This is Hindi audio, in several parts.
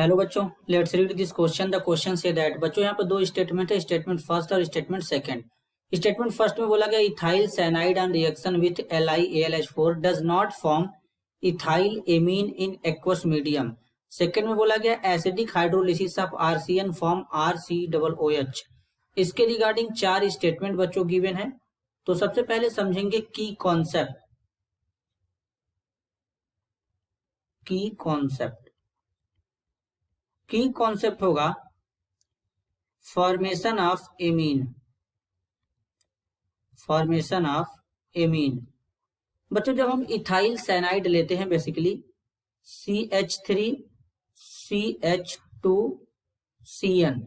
हेलो बच्चों, let's read this question. The question say that बच्चों यहाँ पर दो स्टेटमेंट है, स्टेटमेंट फर्स्ट और स्टेटमेंट सेकंड। स्टेटमेंट फर्स्ट में बोला गया ethyl cyanide on reaction with LiAlH4 does not form ethyl amine in aqueous medium. Second में बोला गया acidic hydrolysis of RCN form RCOOH। इसके रिगार्डिंग चार स्टेटमेंट बच्चों गिवन है। तो सबसे पहले समझेंगे की कॉन्सेप्ट। की कॉन्सेप्ट होगा फॉर्मेशन ऑफ एमीन। बच्चों जब हम इथाइल साइनाइड लेते हैं बेसिकली CH3CH2CN,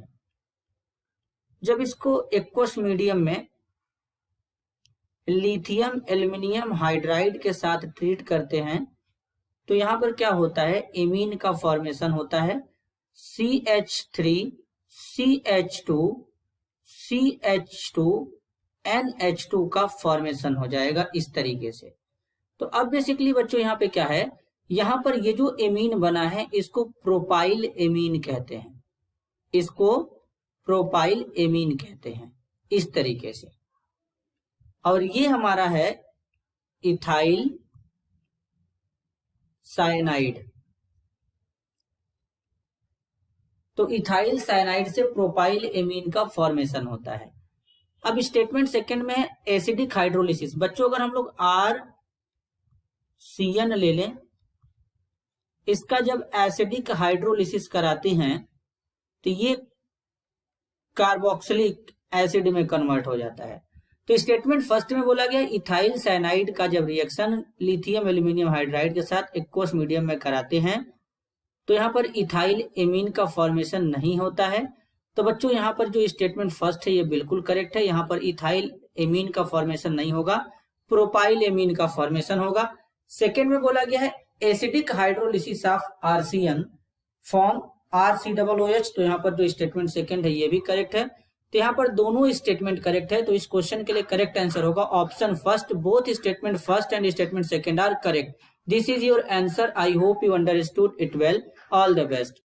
जब इसको एक्वस मीडियम में लिथियम एल्युमिनियम हाइड्राइड के साथ ट्रीट करते हैं तो यहां पर क्या होता है, एमीन का फॉर्मेशन होता है। CH3CH2CH2NH2 का फॉर्मेशन हो जाएगा इस तरीके से। तो अब बेसिकली बच्चों यहाँ पे क्या है, यहाँ पर ये जो एमीन बना है इसको प्रोपाइल एमीन कहते हैं, इस तरीके से। और ये हमारा है इथाइल साइनाइड। तो इथाइल साइनाइड से प्रोपाइल एमीन का फॉर्मेशन होता है। अब स्टेटमेंट सेकंड में है एसिडिक हाइड्रोलिसिस। बच्चों अगर हम लोग RCN ले लें, इसका जब एसिडिक हाइड्रोलिसिस कराते हैं तो ये कार्बोक्सिलिक एसिड में कन्वर्ट हो जाता है। तो स्टेटमेंट फर्स्ट में बोला गया इथाइल साइनाइड का जब रिएक्शन लिथियम एल्युमिनियम हाइड्राइड के साथ एक्वस मीडियम में कराते हैं तो यहाँ पर इथाइल एमीन का फॉर्मेशन नहीं होता है। तो बच्चों यहाँ पर जो स्टेटमेंट फर्स्ट है ये बिल्कुल करेक्ट है। यहाँ पर इथाइल एमीन का फॉर्मेशन नहीं होगा, प्रोपाइल एमीन का फॉर्मेशन होगा। सेकेंड में बोला गया है acidic hydrolysis of RCN form RCOOH। तो यहाँ पर जो स्टेटमेंट सेकेंड है ये भी करेक्ट है। तो यहाँ पर दोनों स्टेटमेंट करेक्ट है। तो इस क्वेश्चन के लिए करेक्ट आंसर होगा option first. Both statement first and statement second are correct. This is your answer. I hope you understood it well. All the best.